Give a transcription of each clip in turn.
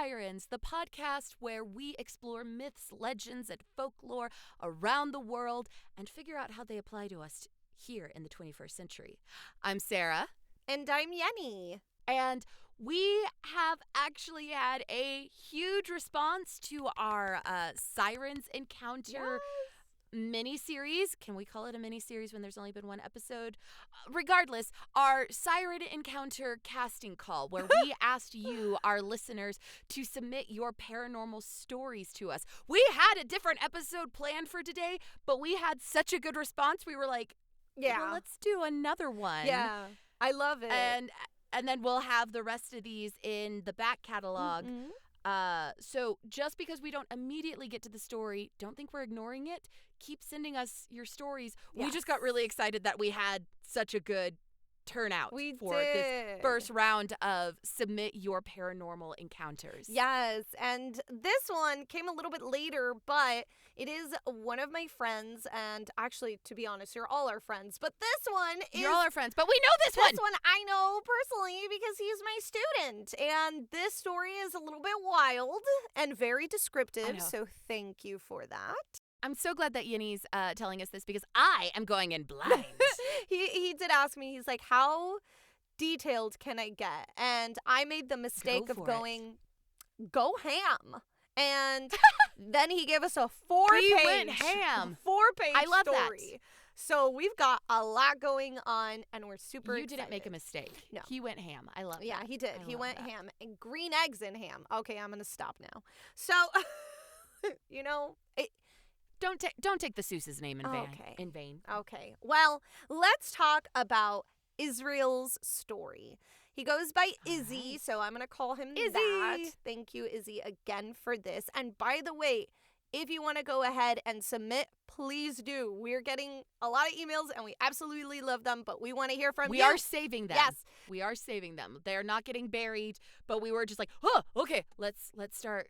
Storysirens, the podcast where we explore myths, legends, and folklore around the world and figure out how they apply to us here in the 21st century. I'm Sarah. And I'm Yenny. And we have actually had a huge response to our Sirens Encounter mini-series. Can we call it a mini-series when there's only been one episode? Regardless, our Siren Encounter casting call, where we asked you, our listeners, to submit your paranormal stories to us. We had a different episode planned for today, but we had such a good response, we were like, well, let's do another one. Yeah, I love it. And then we'll have the rest of these in the back catalog. So just because we don't immediately get to the story, don't think we're ignoring it. Keep sending us your stories. Yes. We just got really excited that we had such a good turnout for did. this first round of Submit Your Paranormal Encounters. Yes, and this one came a little bit later, but it is one of my friends, and actually, to be honest, you're all our friends, but this one is... You're all our friends, but we know this one! This one I know personally because he's my student, and this story is a little bit wild and very descriptive, so thank you for that. I'm so glad that Yenny's telling us this because I am going in blind. He did ask me, he's like, how detailed can I get? And I made the mistake of going, go ham. And then he gave us a four-page I love story. That. So we've got a lot going on, and we're super excited. You didn't make a mistake. No. He went ham. I love that. Yeah, he did. He went ham. And green eggs in ham. Okay, I'm going to stop now. So, you know... Don't take the Seuss's name in vain. Okay. Well, let's talk about Israel's story. He goes by Izzy, so I'm going to call him Izzy. that. Thank you, Izzy, again for this. And by the way, if you want to go ahead and submit, please do. We're getting a lot of emails, and we absolutely love them, but we want to hear from you. We are saving them. Yes. We are saving them. They're not getting buried, but we were just like, oh, okay, let's start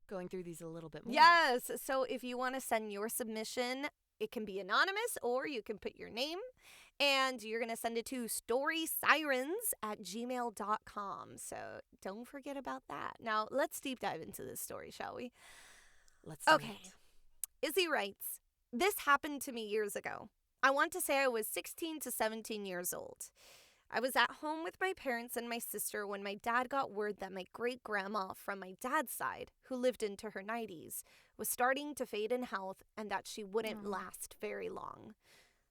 going through these a little bit more. Yes. So if you want to send your submission, it can be anonymous or you can put your name, and you're going to send it to storysirens@gmail.com. So don't forget about that. Now let's deep dive into this story, shall we? Let's do Okay. Izzy writes, this happened to me years ago. I want to say I was 16 to 17 years old. I was at home with my parents and my sister when my dad got word that my great-grandma from my dad's side, who lived into her 90s, was starting to fade in health and that she wouldn't last very long.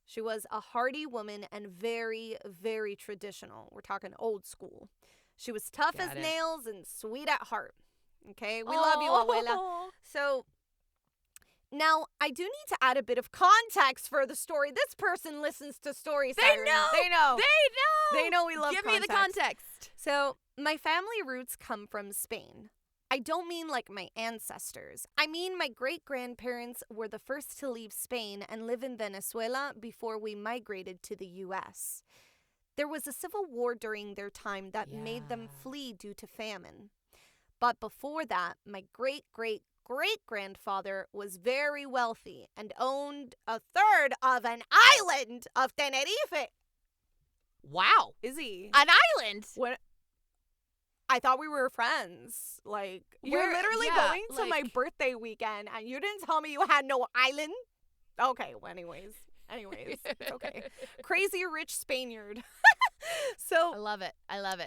She was a hardy woman and very, very traditional. We're talking old school. She was tough as nails and sweet at heart. Okay? We love you, abuela. So... now, I do need to add a bit of context for the story. This person listens to Story Sirens. They know we love Give context. me the context. So, my family roots come from Spain. I don't mean like my ancestors. I mean my great-grandparents were the first to leave Spain and live in Venezuela before we migrated to the U.S. There was a civil war during their time that made them flee due to famine. But before that, my great-grandfather was very wealthy and owned a third of an island of Tenerife. Wow. Izzy. An island? What? I thought we were friends. Like, you're literally going to my birthday weekend and you didn't tell me you had no island? Okay, well, anyways, it's okay. Crazy rich Spaniard. So I love it.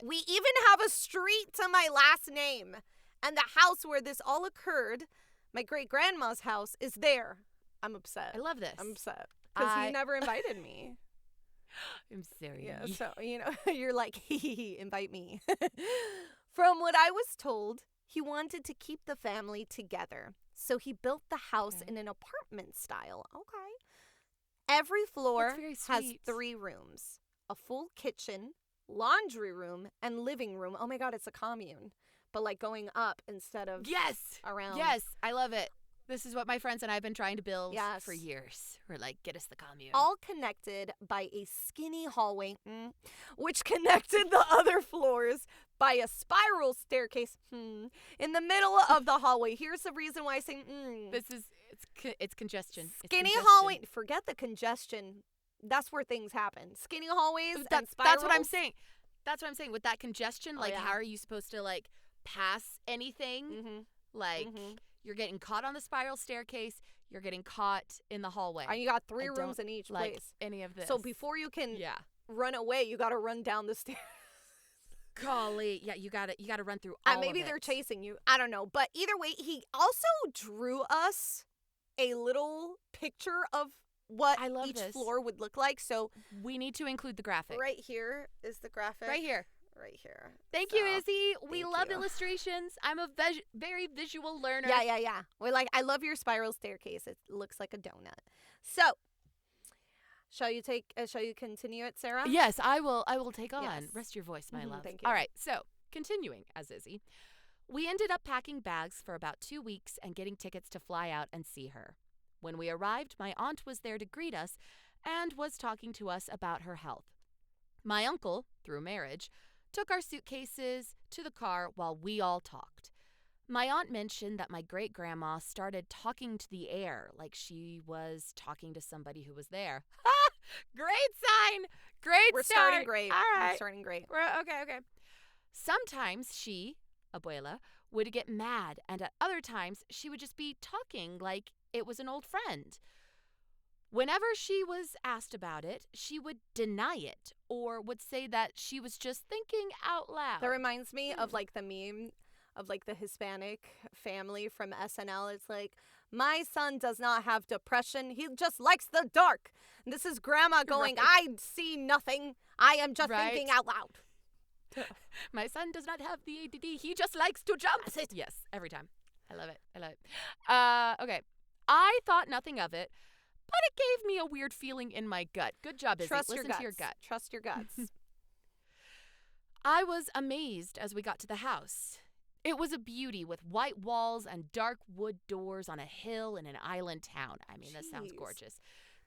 We even have a street to my last name. And the house where this all occurred, my great-grandma's house, is there. I'm upset. I love this. I'm upset. Because you never invited me. I'm sorry. Yeah, so, you're like, invite me. From what I was told, he wanted to keep the family together. So he built the house in an apartment style. Okay. Every floor has 3 rooms. A full kitchen, laundry room, and living room. Oh my God, it's a commune. But like going up instead of around. Yes, I love it. This is what my friends and I have been trying to build for years. We're like, get us the commune. All connected by a skinny hallway, which connected the other floors by a spiral staircase in the middle of the hallway. Here's the reason why I say it's congestion. Skinny hallway. Forget the congestion. That's where things happen. Skinny hallways and spirals. That's what I'm saying. That's what I'm saying. With that congestion, how are you supposed to pass anything. Mm-hmm. Like, you're getting caught on the spiral staircase. You're getting caught in the hallway. And you got 3 I rooms don't in each like place. any of this. So before you can Yeah. run away, you got to run down the stairs. Golly. Yeah, you gotta run through all And maybe of it. they're chasing you. I don't know. But either way, he also drew us a little picture of what I love each this. floor would look like. So We need to include the graphic. right here is the graphic. Right here. Right here. Thank So, you, Izzy. We thank love you. illustrations. I'm a very visual learner. Yeah. We're like, I love your spiral staircase. It looks like a donut. So, shall you continue it, Sarah? Yes, I will take on. Yes. Rest your voice, my love. Thank you. All right, so continuing as Izzy. We ended up packing bags for about 2 weeks and getting tickets to fly out and see her. When we arrived, my aunt was there to greet us and was talking to us about her health. My uncle, through marriage, took our suitcases to the car while we all talked. My aunt mentioned that my great-grandma started talking to the air like she was talking to somebody who was there. Ha! Great sign! Great We're start. starting great. All right. We're starting great. Okay. Sometimes she, abuela, would get mad, and at other times she would just be talking like it was an old friend. Whenever she was asked about it, she would deny it or would say that she was just thinking out loud. That reminds me of like the meme of like the Hispanic family from SNL. It's like, my son does not have depression. He just likes the dark. And this is grandma going, Right. I see nothing. I am just Right. thinking out loud. My son does not have the ADD. He just likes to jump. That's it. Yes, every time. I love it. Okay. I thought nothing of it, but it gave me a weird feeling in my gut. Good job, Izzy. Trust Listen your guts. to your gut. Trust your guts. I was amazed as we got to the house. It was a beauty with white walls and dark wood doors on a hill in an island town. I mean, this sounds Jeez. gorgeous.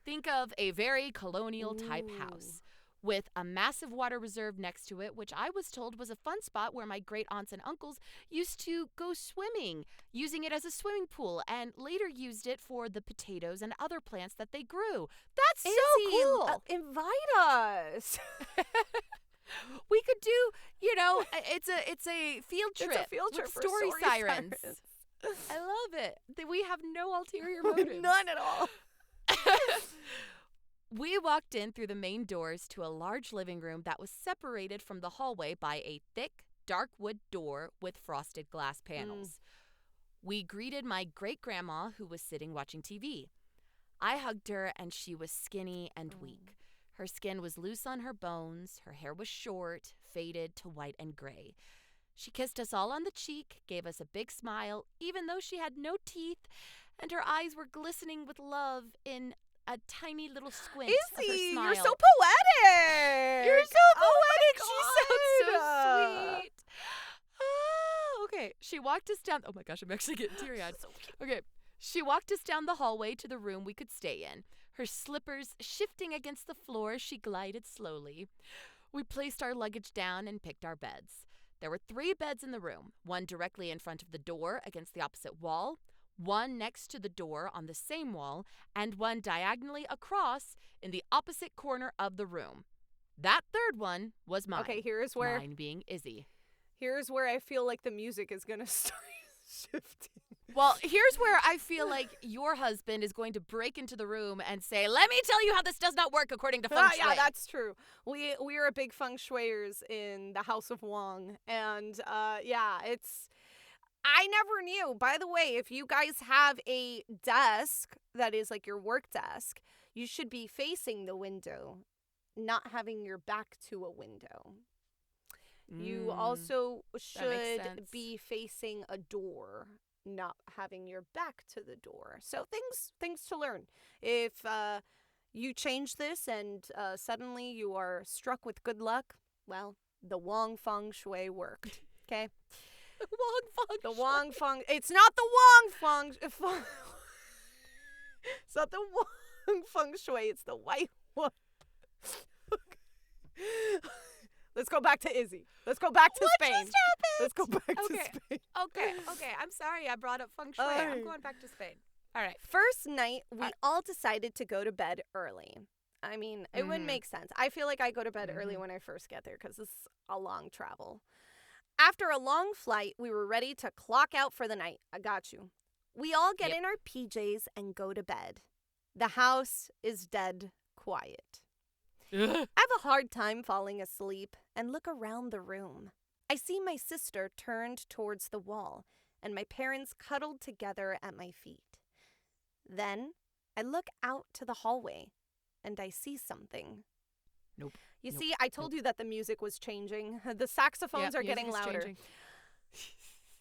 Think of a very colonial type house with a massive water reserve next to it, which I was told was a fun spot where my great aunts and uncles used to go swimming, using it as a swimming pool, and later used it for the potatoes and other plants that they grew. That's so Izzy, cool. invite us. We could do, it's a field trip. It's a field trip with for story story sirens. sirens. I love it. We have no ulterior motives. None at all. We walked in through the main doors to a large living room that was separated from the hallway by a thick, dark wood door with frosted glass panels. We greeted my great-grandma, who was sitting watching TV. I hugged her, and she was skinny and weak. Her skin was loose on her bones, her hair was short, faded to white and gray. She kissed us all on the cheek, gave us a big smile, even though she had no teeth, and her eyes were glistening with love in a tiny little squint of her Izzy, smile. you're so poetic. You're so poetic. Oh She my sounds so sweet. Okay. She walked us down. Oh my gosh, I'm actually getting teary-eyed. So cute. Okay. She walked us down the hallway to the room we could stay in, her slippers shifting against the floor as she glided slowly. We placed our luggage down and picked our beds. There were 3 beds in the room, one directly in front of the door against the opposite wall, one next to the door on the same wall, and one diagonally across in the opposite corner of the room. That third one was mine. Okay, here's where Mine being Izzy. I feel like the music is gonna start shifting. Well, here's where I feel like your husband is going to break into the room and say, "Let me tell you how this does not work according to feng shui." Yeah, that's true. We are a big feng shuiers in the House of Wong, and it's. I never knew. By the way, if you guys have a desk that is like your work desk, you should be facing the window, not having your back to a window. You also should sense. be facing a door, not having your back to the door. So things to learn. If you change this and suddenly you are struck with good luck, well, the Wong feng shui worked. Okay. Wong feng The shui. Wong feng. It's not the Wong feng. It's not the Wong feng shui. It's the white one. Let's go back to Izzy. Let's go back to What Spain. just happened? Let's go back to Okay. Spain. Okay. I'm sorry I brought up feng shui. I'm going back to Spain. All right. First night, we all decided to go to bed early. I mean, it would make sense. I feel like I go to bed early when I first get there because it's a long travel. After a long flight, we were ready to clock out for the night. I got you. We all get in our PJs and go to bed. The house is dead quiet. I have a hard time falling asleep and look around the room. I see my sister turned towards the wall and my parents cuddled together at my feet. Then I look out to the hallway and I see something. Nope. You see, I told you that the music was changing. The saxophones are getting louder.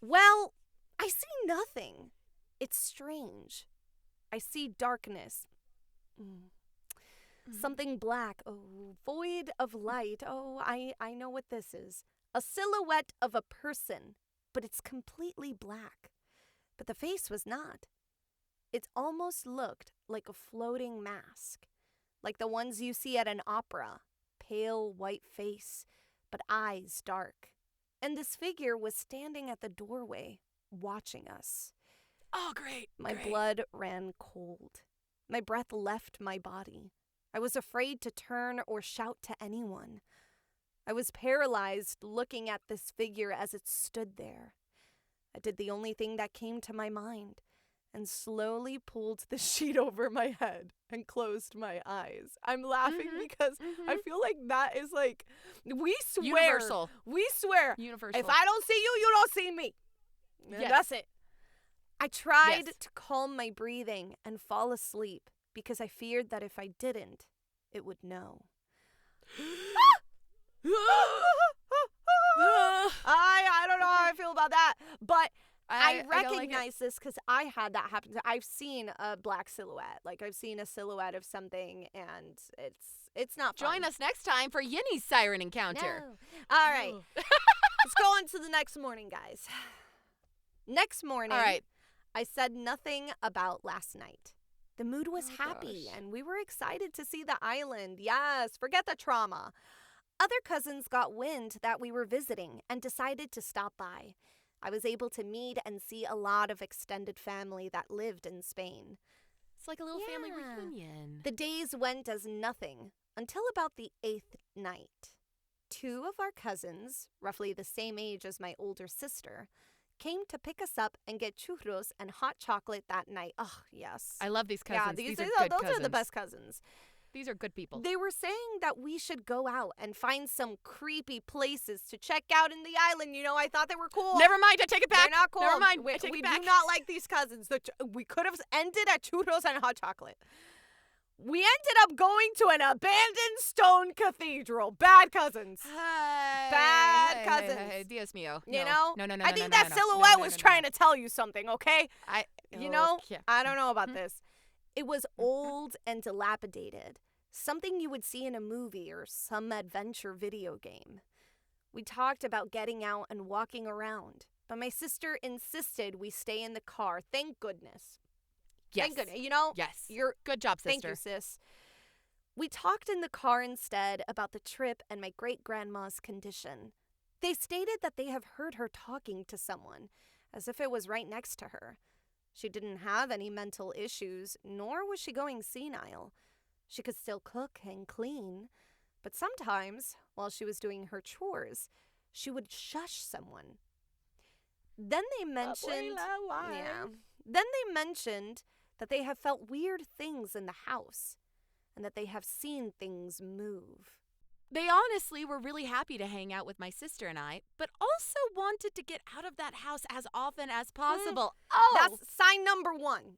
Well, I see nothing. It's strange. I see darkness. Something black. Oh, void of light. Oh, I know what this is. A silhouette of a person, but it's completely black. But the face was not. It almost looked like a floating mask, like the ones you see at an opera. Pale white face, but eyes dark. And this figure was standing at the doorway, watching us. Oh, great. My blood ran cold. My breath left my body. I was afraid to turn or shout to anyone. I was paralyzed looking at this figure as it stood there. I did the only thing that came to my mind and slowly pulled the sheet over my head and closed my eyes. I'm laughing because I feel like that is like, we swear. Universal. We swear. Universal. If I don't see you, you don't see me. Yes. That's it. I tried to calm my breathing and fall asleep because I feared that if I didn't, it would know. I don't know how I feel about that, but I recognize this because I had that happen. I've seen a black silhouette. Like, I've seen a silhouette of something, and it's not fun. Join us next time for Yinny's siren encounter. No. All right. Let's go on to the next morning, guys. Next morning, All right. I said nothing about last night. The mood was happy, and we were excited to see the island. Yes, forget the trauma. Other cousins got wind that we were visiting and decided to stop by. I was able to meet and see a lot of extended family that lived in Spain. It's like a little family reunion. The days went as nothing until about the 8th night. 2 of our cousins, roughly the same age as my older sister, came to pick us up and get churros and hot chocolate that night. Oh, yes. I love these cousins. Yeah, these are good those cousins. are the best cousins. These are good people. They were saying that we should go out and find some creepy places to check out in the island. You know, I thought they were cool. Never mind, I take it back. They're not cool. Never mind, we I take we it back. do not like these cousins. We could have ended at churros and hot chocolate. We ended up going to an abandoned stone cathedral. Bad cousins. Bad cousins. Hey, Dios mío. You know? No. I think that silhouette was trying to tell you something, okay? I don't know about this. It was old and dilapidated. Something you would see in a movie or some adventure video game. We talked about getting out and walking around, but my sister insisted we stay in the car. Thank goodness. Yes. Thank goodness. You know? Yes. You're good job, sister. Thank you, sis. We talked in the car instead about the trip and my great-grandma's condition. They stated that they have heard her talking to someone, as if it was right next to her. She didn't have any mental issues, nor was she going senile. She could still cook and clean, but sometimes, while she was doing her chores, she would shush someone. Then they mentioned, that they have felt weird things in the house, and that they have seen things move. They honestly were really happy to hang out with my sister and I, but also wanted to get out of that house as often as possible. That's sign number 1.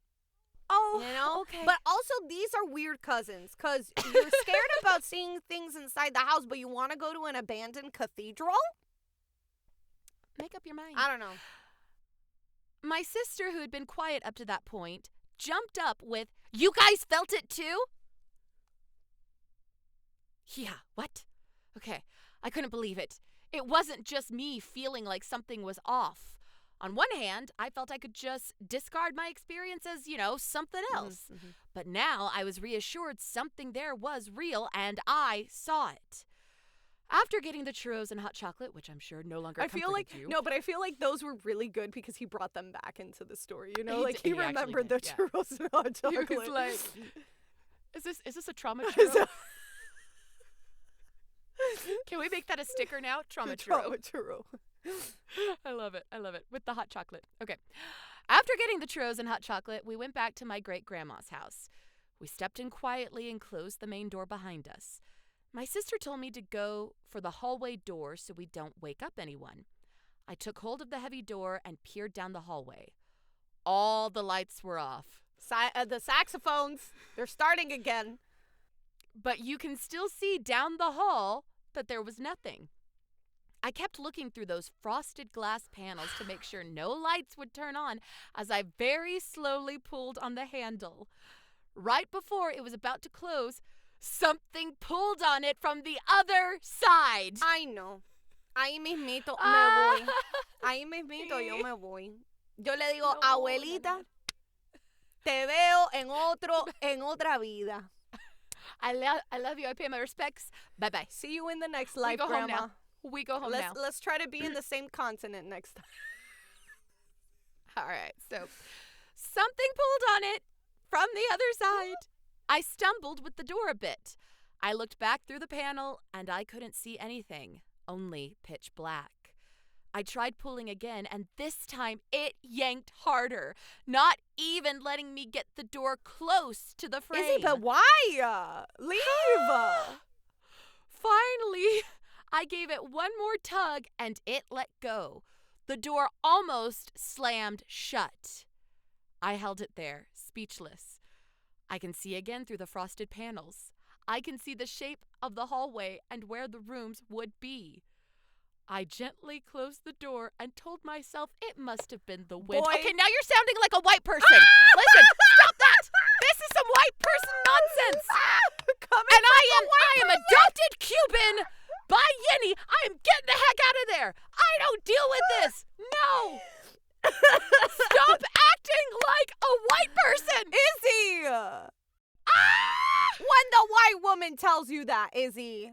Oh, you know? Okay. But also, these are weird cousins, because you're scared about seeing things inside the house, but you want to go to an abandoned cathedral? Make up your mind. I don't know. My sister, who had been quiet up to that point, jumped up with, "You guys felt it too?" Yeah, what? Okay, I couldn't believe it. It wasn't just me feeling like something was off. On one hand, I felt I could just discard my experience as, something else. Mm-hmm. But now I was reassured something there was real and I saw it. After getting the churros and hot chocolate, which I'm sure no longer comforted you. No, but I feel like those were really good because he brought them back into the story, you know? He remembered the churros and hot chocolate. He was like, is this a trauma churro? Can we make that a sticker now? Trauma churro. Trauma churro. I love it. I love it. With the hot chocolate. Okay. After getting the churros and hot chocolate, we went back to my great-grandma's house. We stepped in quietly and closed the main door behind us. My sister told me to go for the hallway door so we don't wake up anyone. I took hold of the heavy door and peered down the hallway. All the lights were off. The saxophones, they're starting again. But you can still see down the hall that there was nothing. I kept looking through those frosted glass panels to make sure no lights would turn on as I very slowly pulled on the handle. Right before it was about to close, something pulled on it from the other side. Ay, no. Ahí mismito me voy. Ahí mismito yo me voy. Yo le digo, No, abuelita, te veo en otra vida. I love you. I pay my respects. Bye-bye. See you in the next life, We go home Grandma. now. We go home now. Let's try to be in the same continent next time. All right. So something pulled on it from the other side. I stumbled with the door a bit. I looked back through the panel and I couldn't see anything, only pitch black. I tried pulling again, and this time it yanked harder, not even letting me get the door close to the frame. Izzy, but why? Leave. Finally, I gave it one more tug and it let go. The door almost slammed shut. I held it there, speechless. I can see again through the frosted panels. I can see the shape of the hallway and where the rooms would be. I gently closed the door and told myself it must have been the wind. Boy. Okay, now you're sounding like a white person. Listen, stop that. This is some white person nonsense. And I am adopted Cuban by Yenny. I am getting the heck out of there. I don't deal with this. No. Stop acting like a white person. Izzy! When the white woman tells you that, Izzy.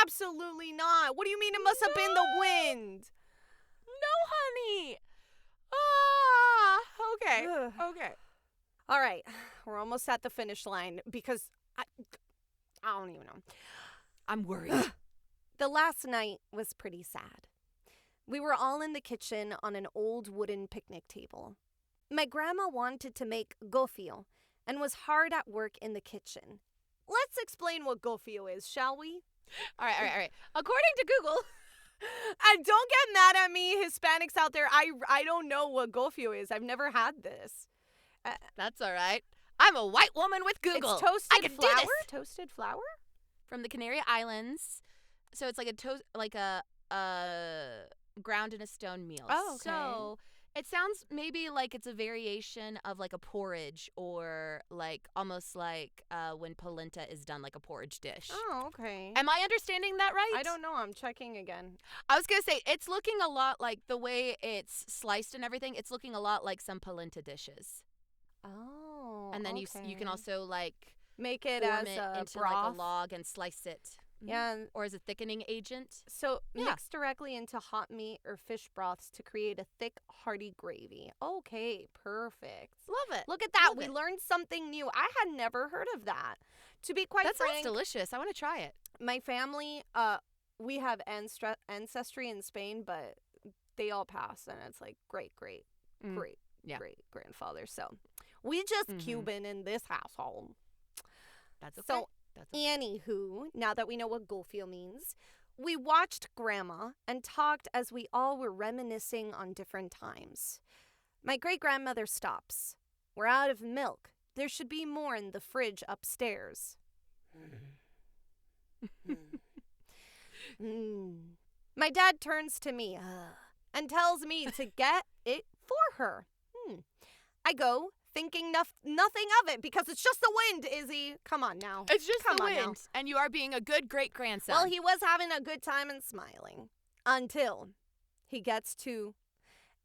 Absolutely not. What do you mean it must have been the wind? No, honey. Okay. Ugh. Okay. All right. We're almost at the finish line because I don't even know. I'm worried. The last night was pretty sad. We were all in the kitchen on an old wooden picnic table. My grandma wanted to make gofio and was hard at work in the kitchen. Let's explain what gofio is, shall we? All right. According to Google. And don't get mad at me, Hispanics out there. I don't know what gofio is. I've never had this. That's all right. I'm a white woman with Google. It's toasted I can flour? do this. Toasted flour? From the Canary Islands. So it's like a ground in a stone meal. Oh, okay. So it sounds maybe like it's a variation of like a porridge or like almost like when polenta is done, like a porridge dish. Oh, okay. Am I understanding that right? I don't know. I'm checking again. I was going to say, it's looking a lot like the way it's sliced and everything. It's looking a lot like some polenta dishes. Oh, And then you can also like make it form as it a into broth. like a log and slice it. Yeah. Or as a thickening agent. So Yeah. mix directly into hot meat or fish broths to create a thick, hearty gravy. Okay, perfect. Love it. Look at that. Love We it. learned something new. I had never heard of that. To be quite That sounds frank, delicious. I want to try it. my family, we have ancestry in Spain, but they all passed, and it's like great Yeah. grandfather. So we just Mhm. Cuban in this household. That's okay. So That's okay. anywho, now that we know what gofio means, we watched Grandma and talked as we all were reminiscing on different times. My great-grandmother stops. We're out of milk. There should be more in the fridge upstairs. My dad turns to me and tells me to get it for her. I go, thinking nothing of it because it's just the wind, Izzy. Come on now. It's just Come the on now. wind, and you are being a good great-grandson. Well, he was having a good time and smiling until he gets to,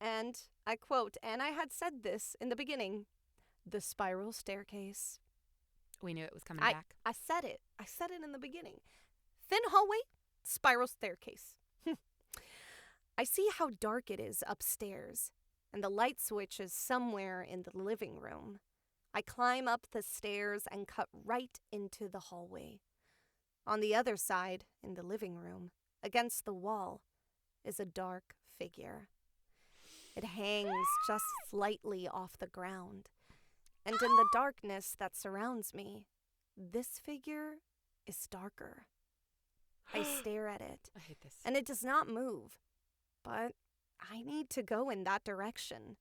and I quote, and I had said this in the beginning, the spiral staircase. We knew it was coming back. I said it. I said it in the beginning. Thin hallway, spiral staircase. I see how dark it is upstairs, and the light switch is somewhere in the living room. I climb up the stairs and cut right into the hallway. On the other side, in the living room, Against the wall is a dark figure. It hangs just slightly off the ground. And in the darkness that surrounds me, this figure is darker. I stare at it, I hate this. and it does not move. But I need to go in that direction.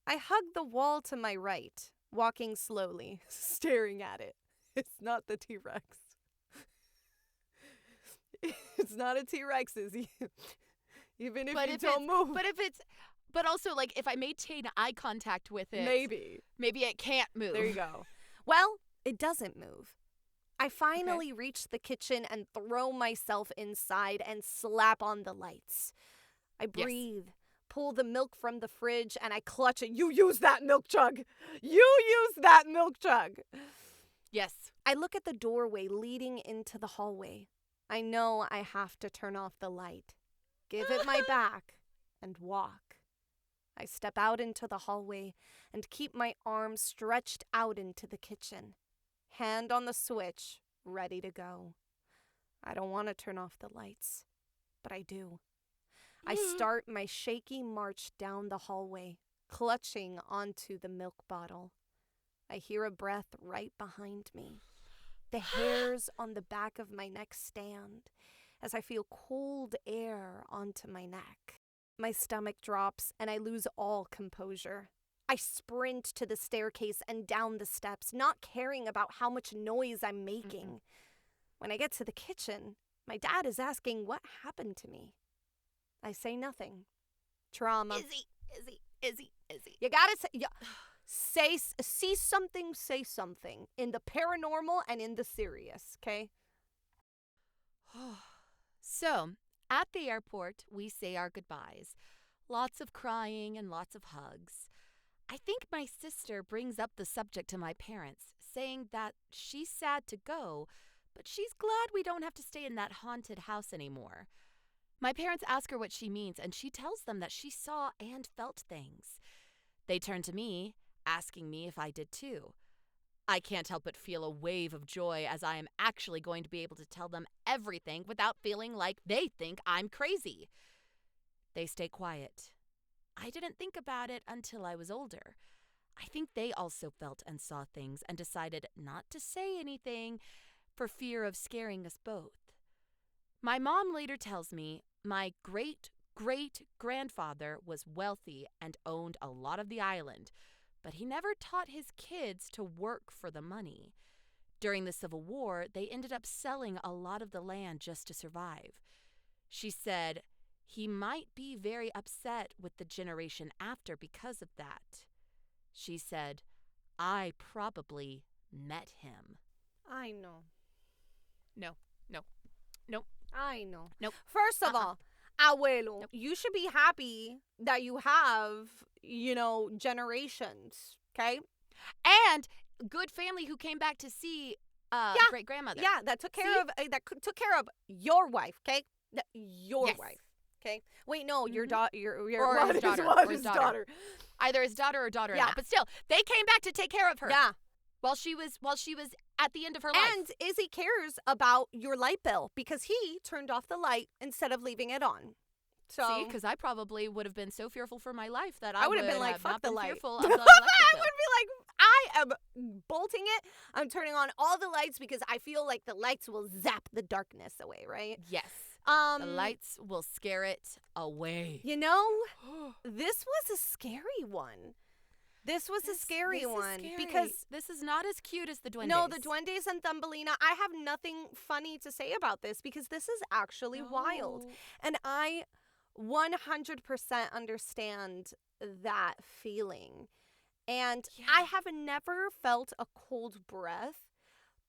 I hug the wall to my right, walking slowly, staring at it. It's not the T-Rex. It's not a T-Rex, Izzy. Even if you don't move. But also, like, if I maintain eye contact with it, Maybe it can't move. There you go. Well, it doesn't move. I finally reach the kitchen and throw myself inside and slap on the lights. I breathe, pull the milk from the fridge, and I clutch it. You use that milk jug. You use that milk jug. Yes. I look at the doorway leading into the hallway. I know I have to turn off the light, give it my back, and walk. I step out into the hallway and keep my arms stretched out into the kitchen, hand on the switch, ready to go. I don't want to turn off the lights, but I do. I start my shaky march down the hallway, clutching onto the milk bottle. I hear a breath right behind me. The hairs on the back of my neck stand as I feel cold air onto my neck. My stomach drops and I lose all composure. I sprint to the staircase and down the steps, not caring about how much noise I'm making. When I get to the kitchen, my dad is asking what happened to me. I say nothing. Trauma. Izzy. You gotta see something, say something. In the paranormal and in the serious, okay? So, at the airport, we say our goodbyes. Lots of crying and lots of hugs. I think my sister brings up the subject to my parents, saying that she's sad to go, but she's glad we don't have to stay in that haunted house anymore. My parents ask her what she means, and she tells them that she saw and felt things. They turn to me, asking me if I did too. I can't help but feel a wave of joy as I am actually going to be able to tell them everything without feeling like they think I'm crazy. They stay quiet. I didn't think about it until I was older. I think they also felt and saw things and decided not to say anything for fear of scaring us both. My mom later tells me my great-great-grandfather was wealthy and owned a lot of the island, but he never taught his kids to work for the money. During the Civil War, they ended up selling a lot of the land just to survive. She said he might be very upset with the generation after because of that. She said, I probably met him. I know. No. I know. Nope. First of all, abuelo, you should be happy that you have, generations, okay? And good family who came back to see great grandmother. Yeah, that took care of your wife, okay? Your wife, okay? Wait, no, your daughter, or his daughter. Either his daughter or daughter-in-law. But still, they came back to take care of her. Yeah. While she was at the end of her life. And Izzy cares about your light bill because he turned off the light instead of leaving it on. So, see, because I probably would have been so fearful for my life that I would would have been like, fuck the light. Fearful of the electric I bill. would be like, I am bolting it. I'm turning on all the lights because I feel like the lights will zap the darkness away, right? Yes. The lights will scare it away. This was a scary one. This was a scary one because this is not as cute as the Duendes. No, the Duendes and Thumbelina, I have nothing funny to say about this because this is actually wild. And I 100% understand that feeling. And I have never felt a cold breath,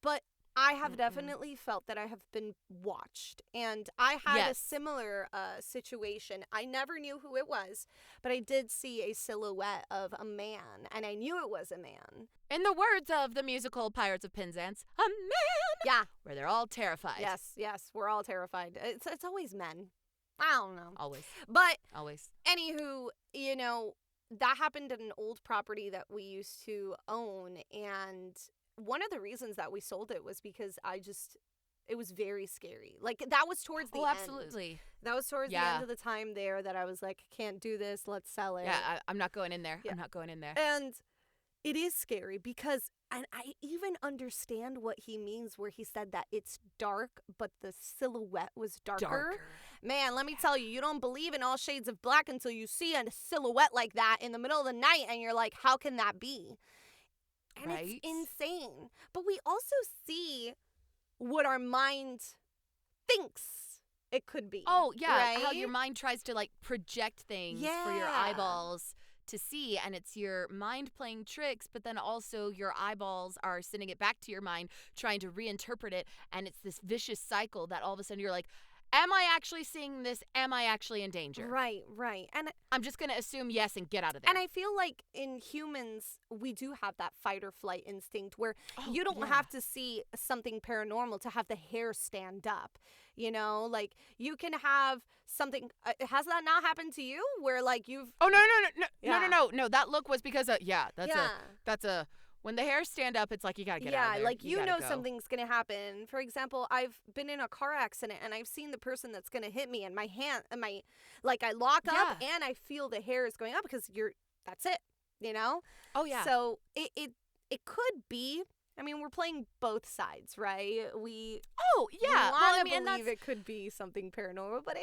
but I have definitely felt that I have been watched. And I had a similar situation. I never knew who it was, but I did see a silhouette of a man, and I knew it was a man. In the words of the musical Pirates of Penzance, a man! Yeah. Where they're all terrified. Yes, we're all terrified. It's always men. I don't know. Always. But, always. Anywho, that happened at an old property that we used to own, and one of the reasons that we sold it was because very scary. Like, that was towards the Oh, end. absolutely. That was towards the Yeah. end of the time there that I was like, can't do this. Let's sell it. Yeah, I'm not going in there. Yeah. I'm not going in there. And it is scary because, and I even understand what he means where he said that it's dark, but the silhouette was darker. Man, let me tell you, you don't believe in all shades of black until you see a silhouette like that in the middle of the night, and you're like, how can that be? And Right? it's insane. But we also see what our mind thinks it could be. Oh, yeah. How right? your mind tries to, like, project things for your Yeah. eyeballs to see, and it's your mind playing tricks, but then also your eyeballs are sending it back to your mind, trying to reinterpret it, and it's this vicious cycle that all of a sudden you're like, am I actually seeing this? Am I actually in danger? Right. And I'm just going to assume yes and get out of there. And I feel like in humans, we do have that fight or flight instinct where you don't yeah. have to see something paranormal to have the hair stand up. You know, like you can have something. Has that not happened to you where like you've. Oh, no. Yeah. No. That look was because, that's a, when the hairs stand up, it's like you got to get out of there. Like you gotta know go. something's going to happen. For example, I've been in a car accident and I've seen the person that's going to hit me and my hand, I lock up and I feel the hairs going up because that's it, you know? Oh, yeah. So it could be. I mean, we're playing both sides, right? We yeah. want to and believe it could be something paranormal, but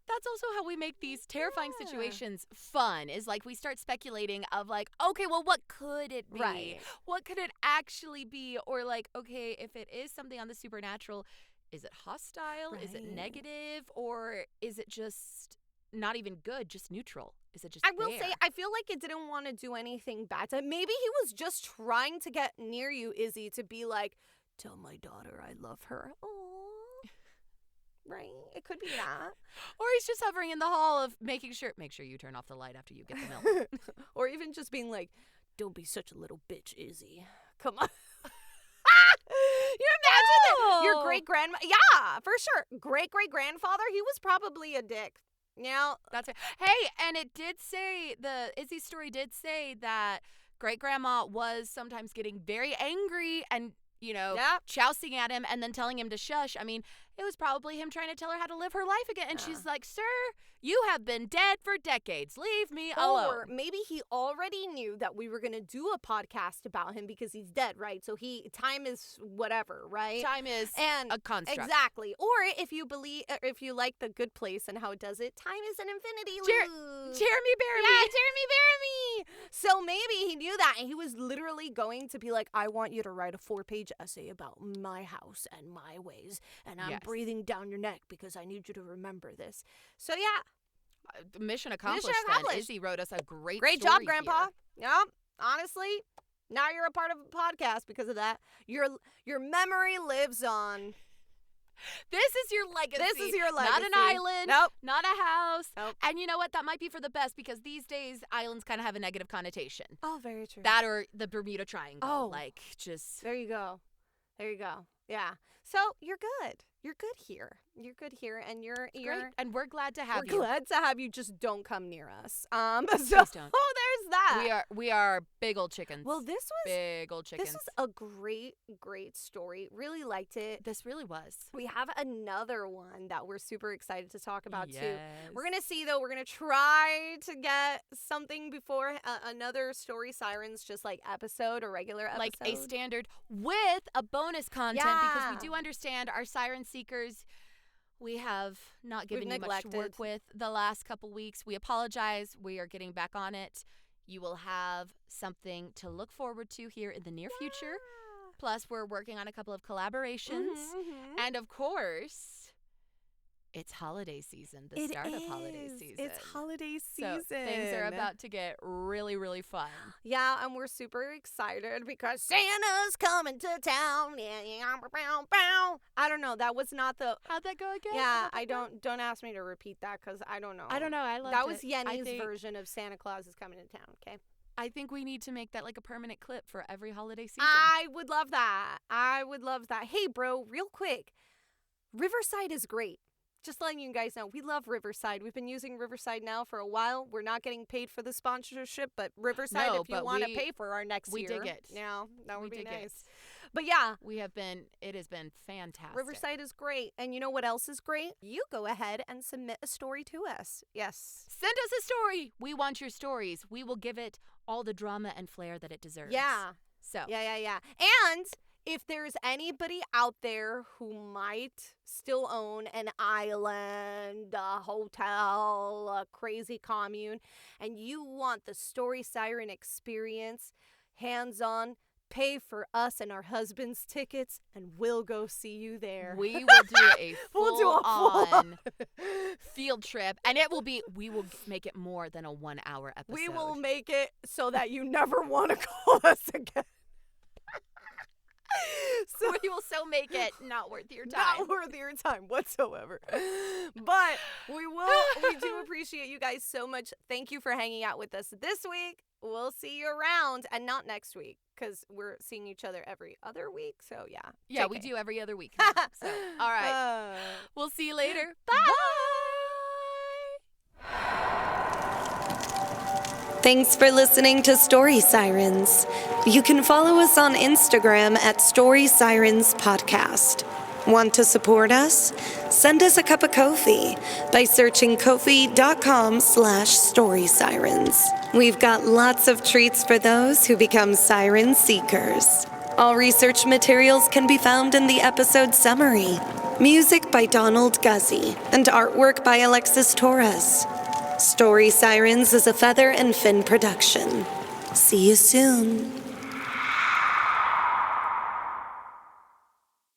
that's also how we make these terrifying situations fun, is like we start speculating of like, okay, well, what could it be? Right. What could it actually be? Or like, okay, if it is something on the supernatural, is it hostile? Is it Right. negative? Or is it just not even good, just neutral? Is it just I will there? say, I feel like it didn't want to do anything bad. Maybe he was just trying to get near you, Izzy, to be like, tell my daughter I love her. Aww. Right? It could be that. Or he's just hovering in the hall of make sure you turn off the light after you get the milk. Or even just being like, don't be such a little bitch, Izzy. Come on. You imagine that your great-grandma, for sure. Great-great-grandfather, he was probably a dick. Now, That's it. Hey, and it did say, Izzy's story did say that great-grandma was sometimes getting very angry and, chousing at him and then telling him to shush. I mean, it was probably him trying to tell her how to live her life again. And she's like, sir, you have been dead for decades. Leave me alone. or maybe he already knew that we were going to do a podcast about him because he's dead, right? So time is whatever, right? Time is And a construct. exactly. Or if you like The Good Place and how it does it, time is an infinity loop. Jeremy Bearimy. Yeah, Jeremy Bearimy. So maybe he knew that and he was literally going to be like, I want you to write a 4-page essay about my house and my ways. And I'm breathing down your neck because I need you to remember this. So yeah. Mission accomplished. Mission accomplished. Izzy wrote us a great Great story job, Grandpa. here. Yep. Honestly, now you're a part of a podcast because of that. Your memory lives on. This is your legacy. This is your legacy. Not an island. Nope. Not a house. Nope. And you know what? That might be for the best because these days islands kind of have a negative connotation. Oh, very true. That or the Bermuda Triangle. Oh. Like, just. There you go. Yeah. So you're good. You're good here. You're good here, and you're Great. And we're glad to have we're you. glad to have you. Just don't come near us. So Please don't. there's that. We are big old chickens. Well, this chickens. was a great story. Really liked it. This really was. We have another one that we're super excited to talk about too. Yes. We're gonna see though. We're gonna try to get something before another Story Sirens, just like episode or regular episode, Like a standard with a bonus content because Yeah. we do understand our siren seekers. We have not given you much to work neglected. with the last couple weeks. We apologize. We are getting back on it. You will have something to look forward to here in the near future. Plus, we're working on a couple of collaborations. Mhm. And of course, it's holiday season, the start of holiday season. It's holiday season. So things are about to get really, really fun. Yeah, and we're super excited because Santa's coming to town. I don't know. That was not the. How'd that go again? Yeah, I don't ask me to repeat that because I don't know. I don't know. I love that was it. Yenny's version of Santa Claus is coming to town. Okay. I think we need to make that like a permanent clip for every holiday season. I would love that. Hey, bro, real quick. Riverside is great. just letting you guys know, we love Riverside. We've been using Riverside now for a while. We're not getting paid for the sponsorship, but Riverside, No, if you but want to pay for our next we year. dig it. Yeah, that would We be dig it. nice. But yeah, It has been fantastic. Riverside is great. And you know what else is great? You go ahead and submit a story to us. Yes. Send us a story. We want your stories. We will give it all the drama and flair that it deserves. Yeah. So. Yeah. And if there's anybody out there who might still own an island, a hotel, a crazy commune, and you want the Story Siren experience, hands-on, pay for us and our husband's tickets, and we'll go see you there. We will do a We'll do a full-on field trip, and we will make it more than a 1 hour episode. We will make it so that you never want to call us again. So we will so make it not worth your time. Not worth your time whatsoever. But we do appreciate you guys so much. Thank you for hanging out with us this week. We'll see you around, and not next week, because we're seeing each other every other week. So yeah. Yeah, JK. we do every other week now. So, all right. We'll see you later. Bye. Thanks for listening to Story Sirens. You can follow us on Instagram at Story Sirens Podcast. Want to support us? Send us a cup of Ko-fi by searching ko-fi.com/storysirens. We've got lots of treats for those who become siren seekers. All research materials can be found in the episode summary. Music by Donald Guzzi and artwork by Alexis Torres. Story Sirens is a Feather and Fin production. See you soon.